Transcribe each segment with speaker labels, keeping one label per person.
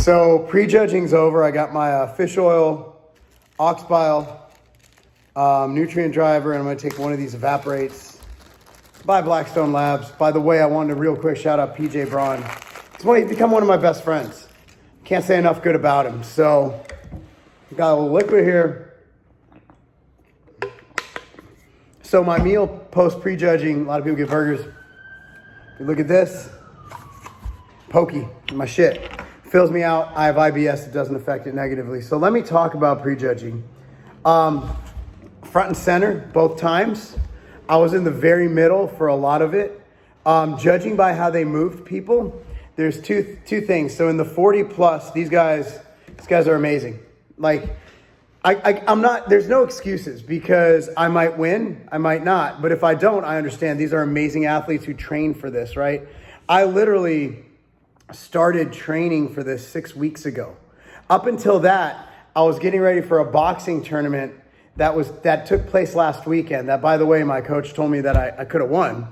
Speaker 1: So prejudging's over. I got my fish oil, ox bile, nutrient driver, and I'm going to take one of these evaporates by Blackstone Labs. By the way, I wanted to real quick shout out PJ Braun. He's become one of my best friends. Can't say enough good about him. So got a little liquid here. So my meal post prejudging, a lot of people get burgers. If you look at this, pokey, my shit. Fills me out. I have IBS. It doesn't affect it negatively. So let me talk about prejudging. Front and center, both times. I was in the very middle for a lot of it. Judging by how they moved people, there's two things. So in the 40 plus, these guys are amazing. Like, I'm not, there's no excuses because I might win, I might not. But if I don't, I understand. These are amazing athletes who train for this, right? I literally started training for this 6 weeks ago. Up until that, I was getting ready for a boxing tournament that took place last weekend. That, by the way, my coach told me that I could have won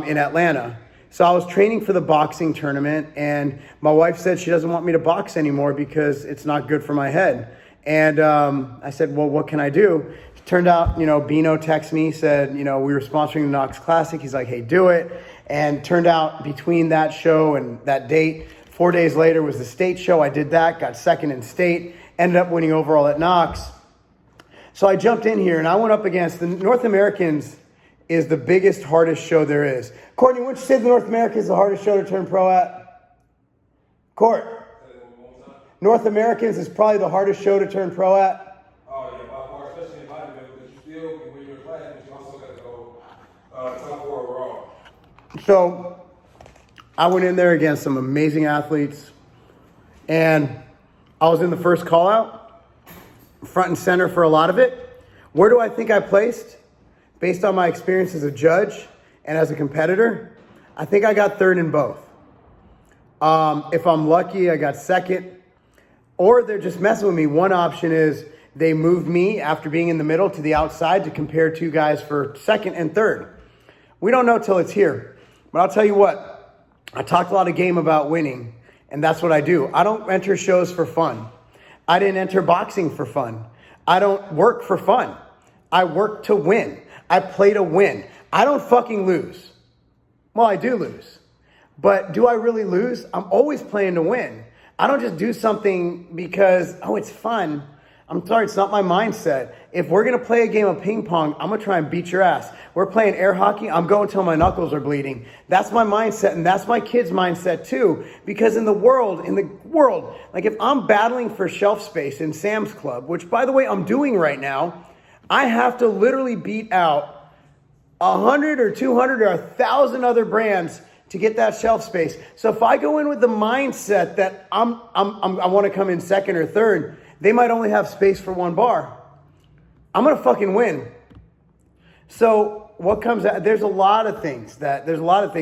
Speaker 1: in Atlanta. So I was training for the boxing tournament, and my wife said she doesn't want me to box anymore because it's not good for my head. And I said, well, what can I do? It turned out, Bino texted me, said, we were sponsoring the Knox Classic. He's like, hey, do it. And turned out between that show and that date, 4 days later was the state show. I did that, got second in state, ended up winning overall at Knox. So I jumped in here and I went up against the North Americans is the biggest, hardest show there is. Courtney, wouldn't you say the North America is the hardest show to turn pro at? Court. North Americans is probably the hardest show to turn pro at.
Speaker 2: Oh, yeah, by far, especially in bodybuilding, because you still, when you're a class, but you also got to go top 4 overall.
Speaker 1: So I went in there against some amazing athletes, and I was in the first call out, front and center for a lot of it. Where do I think I placed? Based on my experience as a judge and as a competitor, I think I got third in both. If I'm lucky, I got second. Or they're just messing with me. One option is they moved me after being in the middle to the outside to compare two guys for second and third. We don't know till it's here. But I'll tell you what, I talked a lot of game about winning, and that's what I do. I don't enter shows for fun. I didn't enter boxing for fun. I don't work for fun. I work to win. I play to win. I don't fucking lose. Well, I do lose. But do I really lose? I'm always playing to win. I don't just do something because, it's fun. I'm sorry, it's not my mindset. If we're going to play a game of ping pong, I'm going to try and beat your ass. We're playing air hockey, I'm going till my knuckles are bleeding. That's my mindset, and that's my kids' mindset too. Because in the world, like if I'm battling for shelf space in Sam's Club, which by the way, I'm doing right now, I have to literally beat out 100 or 200 or 1,000 other brands to get that shelf space. So if I go in with the mindset that I want to come in second or third, they might only have space for one bar. I'm going to fucking win. So what comes out, there's a lot of things.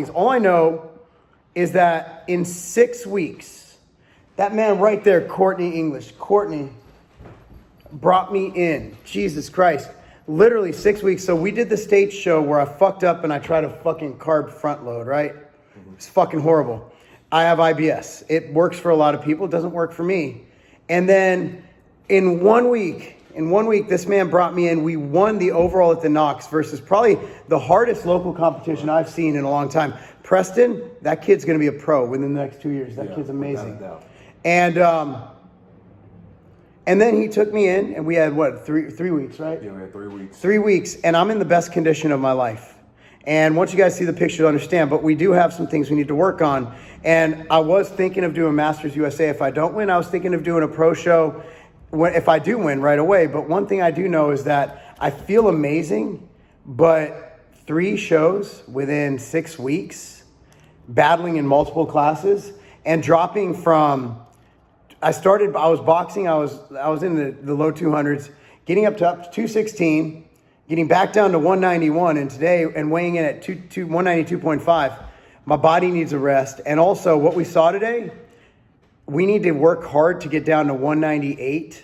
Speaker 1: All I know is that in 6 weeks, that man right there, Courtney brought me in. Jesus Christ. Literally 6 weeks. So we did the stage show where I fucked up and I tried to fucking carb front load, right? It's fucking horrible. I have IBS. It works for a lot of people. It doesn't work for me. And then in 1 week, this man brought me in. We won the overall at the Knox versus probably the hardest local competition I've seen in a long time. Preston, that kid's going to be a pro within the next 2 years. That kid's amazing. And then he took me in, and we had, three weeks, right?
Speaker 2: Yeah, we had 3 weeks.
Speaker 1: 3 weeks, and I'm in the best condition of my life. And once you guys see the picture, you'll understand. But we do have some things we need to work on. And I was thinking of doing Masters USA. If I don't win, I was thinking of doing a pro show if I do win right away. But one thing I do know is that I feel amazing, but 3 shows within 6 weeks, battling in multiple classes, and dropping from... I was boxing, I was in the low 200s, getting up to 216, getting back down to 191, and today, and weighing in at 192.5. My body needs a rest. And also, what we saw today, we need to work hard to get down to 198,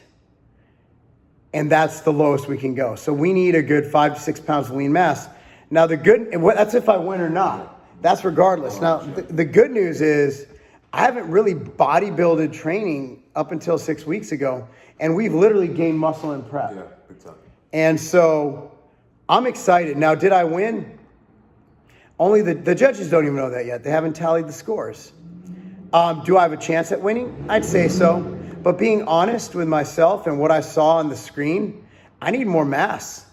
Speaker 1: and that's the lowest we can go. So we need a good 5 to 6 pounds of lean mass. Now, that's if I win or not. That's regardless. Now, the good news is I haven't really bodybuilded training up until 6 weeks ago, and we've literally gained muscle in prep.
Speaker 2: Yeah, big time.
Speaker 1: And so I'm excited. Now, did I win? Only the judges don't even know that yet. They haven't tallied the scores. Do I have a chance at winning? I'd say so. But being honest with myself and what I saw on the screen, I need more mass.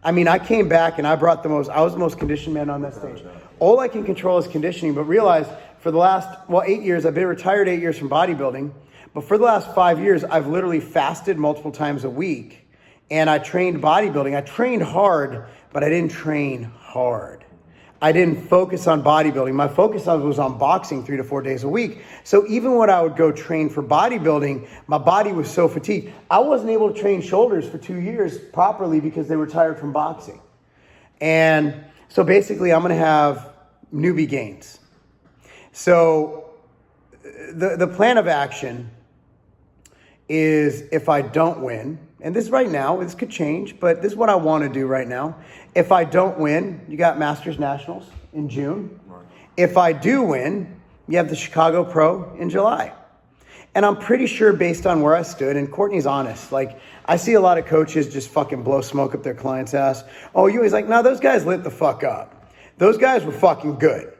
Speaker 1: I mean, I came back and I was the most conditioned man on that stage. All I can control is conditioning, but realize for the last, 8 years, I've been retired 8 years from bodybuilding, but for the last 5 years, I've literally fasted multiple times a week, and I trained bodybuilding. I trained hard, but I didn't train hard. I didn't focus on bodybuilding. My focus was on boxing 3 to 4 days a week. So even when I would go train for bodybuilding, my body was so fatigued. I wasn't able to train shoulders for 2 years properly because they were tired from boxing. And so basically I'm going to have newbie gains. So the plan of action is if I don't win, and this right now, this could change, but this is what I want to do right now. If I don't win, you got Masters Nationals in June. Right. If I do win, you have the Chicago Pro in July. And I'm pretty sure based on where I stood, and Courtney's honest, like I see a lot of coaches just fucking blow smoke up their client's ass. Oh, you always like, no, those guys lit the fuck up. Those guys were fucking good.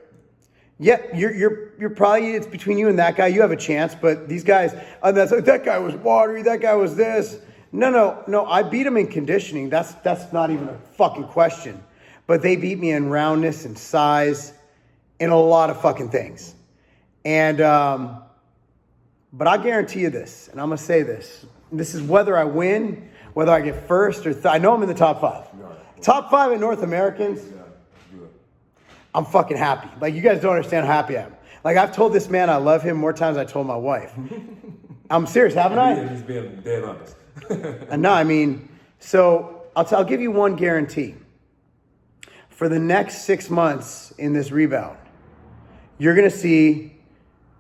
Speaker 1: Yeah, you're probably, it's between you and that guy. You have a chance, but these guys, that's like, that guy was watery, that guy was this. No, I beat them in conditioning. That's not even a fucking question. But they beat me in roundness and size and a lot of fucking things. And, but I guarantee you this, and I'm going to say this. This is whether I win, whether I get first or I know I'm in the top 5. Top 5 in North Americans. I'm fucking happy. Like, you guys don't understand how happy I am. Like, I've told this man I love him more times than I told my wife. I'm serious, haven't I?
Speaker 2: Yeah, he's being dead honest.
Speaker 1: No, I mean, so I'll give you one guarantee. For the next 6 months in this rebound, you're going to see,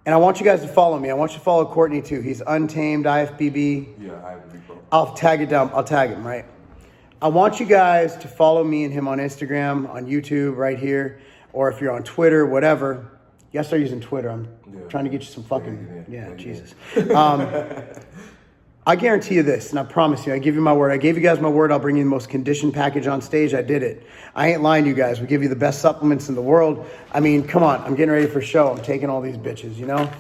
Speaker 1: and I want you guys to follow me. I want you to follow Courtney too. He's Untamed, IFBB.
Speaker 2: Yeah, IFBB Pro.
Speaker 1: I'll tag it down. I'll tag him, right? I want you guys to follow me and him on Instagram, on YouTube, right here. Or if you're on Twitter, whatever. You gotta start using Twitter. I'm trying to get you some fucking, Jesus. I guarantee you this, and I promise you, I give you my word. I gave you guys my word. I'll bring you the most conditioned package on stage. I did it. I ain't lying to you guys. We give you the best supplements in the world. I mean, come on. I'm getting ready for a show. I'm taking all these bitches, you know?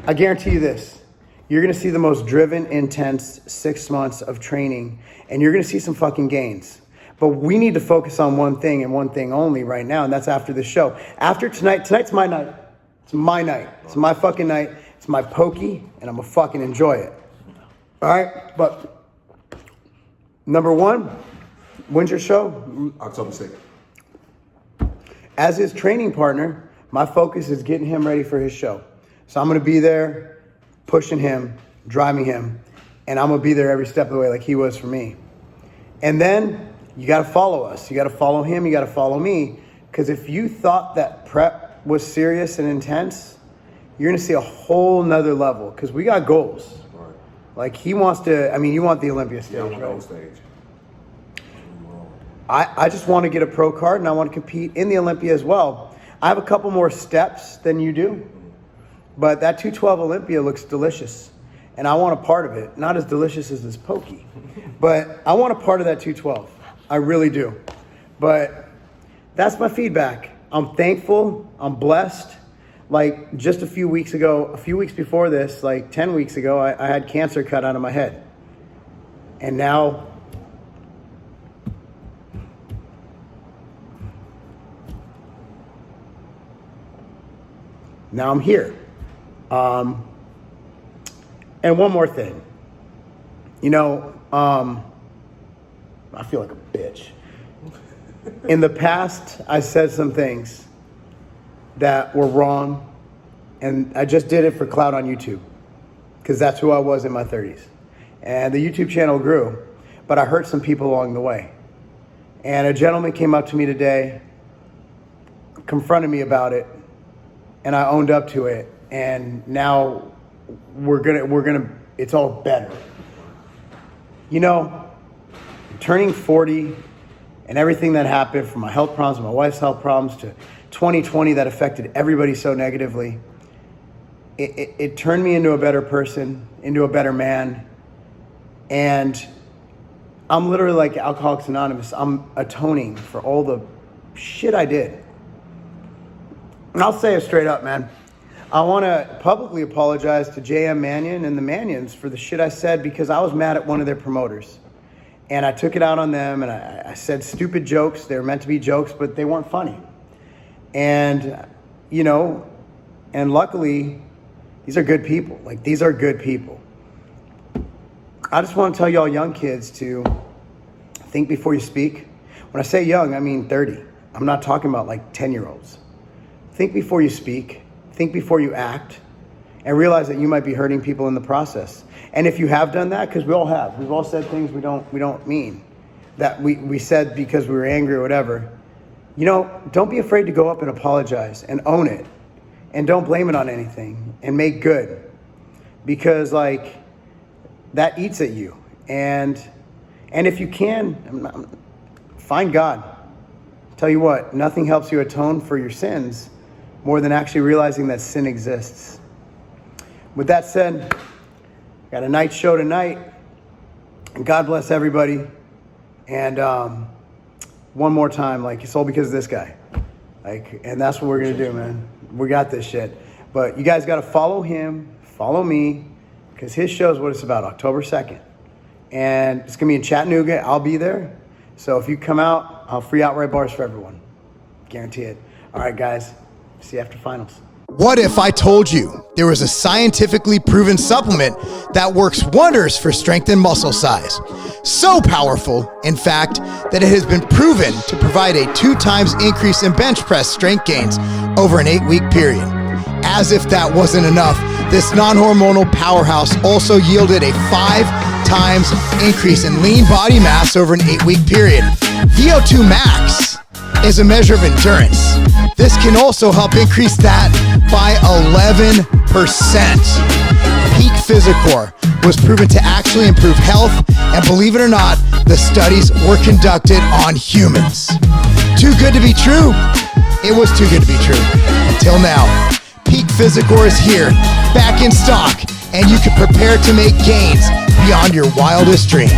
Speaker 1: I guarantee you this. You're going to see the most driven, intense 6 months of training, and you're going to see some fucking gains. But we need to focus on one thing and one thing only right now, and that's after the show. After tonight's my night. It's my night. It's my fucking night. It's my pokey, and I'm going to fucking enjoy it. All right, but number 1, when's your show?
Speaker 2: October 6th.
Speaker 1: As his training partner, my focus is getting him ready for his show. So I'm going to be there, pushing him, driving him, and I'm going to be there every step of the way like he was for me. And then you got to follow us. You got to follow him. You got to follow me. Because if you thought that prep was serious and intense, you're going to see a whole nother level because we got goals. Like he wants to, I mean, you want the Olympia stage,
Speaker 2: right?
Speaker 1: Right? Stage. I just want to get a pro card and I want to compete in the Olympia as well. I have a couple more steps than you do, but that 212 Olympia looks delicious. And I want a part of it. Not as delicious as this pokey, but I want a part of that 212. I really do. But that's my feedback. I'm thankful. I'm blessed. Like just a few weeks before this, like 10 weeks ago, I had cancer cut out of my head. And now I'm here. And one more thing. You know, I feel like a bitch. In the past, I said some things that were wrong, and I just did it for clout on YouTube because that's who I was in my 30s. And the YouTube channel grew, but I hurt some people along the way. And a gentleman came up to me today, confronted me about it, and I owned up to it. And now it's all better. You know, turning 40 and everything that happened from my health problems, my wife's health problems to 2020 that affected everybody so negatively. it turned me into a better person, into a better man. And I'm literally like Alcoholics Anonymous. I'm atoning for all the shit I did. And I'll say it straight up, man. I want to publicly apologize to J.M. Mannion and the Mannions for the shit I said, because I was mad at one of their promoters. And I took it out on them, and I said stupid jokes. They were meant to be jokes, but they weren't funny. And, you know, and luckily, these are good people. Like, these are good people. I just want to tell y'all young kids to think before you speak. When I say young, I mean 30. I'm not talking about like 10-year-olds. Think before you speak. Think before you act. And realize that you might be hurting people in the process. And if you have done that, because we all have. We've all said things we don't mean. That we said because we were angry or whatever. You know, don't be afraid to go up and apologize and own it. And don't blame it on anything. And make good. Because, like, that eats at you. And if you can, find God. Tell you what, nothing helps you atone for your sins more than actually realizing that sin exists. With that said, got a night show tonight. And God bless everybody. And one more time, like, it's all because of this guy. Like, and that's what we're gonna do, man. We got this shit. But you guys gotta follow him, follow me, because his show is what it's about, October 2nd. And it's gonna be in Chattanooga. I'll be there. So if you come out, I'll free outright bars for everyone. Guarantee it. All right, guys. See you after finals.
Speaker 3: What if I told you there was a scientifically proven supplement that works wonders for strength and muscle size? So powerful, in fact, that it has been proven to provide a 2 times increase in bench press strength gains over an 8-week period. As if that wasn't enough, this non-hormonal powerhouse also yielded a 5 times increase in lean body mass over an 8-week period. VO2 max is a measure of endurance. This can also help increase that by 11%. Peak Physicor was proven to actually improve health, and believe it or not, the studies were conducted on humans. Too good to be true? It was too good to be true. Until now. Peak Physicor is here, back in stock, and you can prepare to make gains beyond your wildest dreams.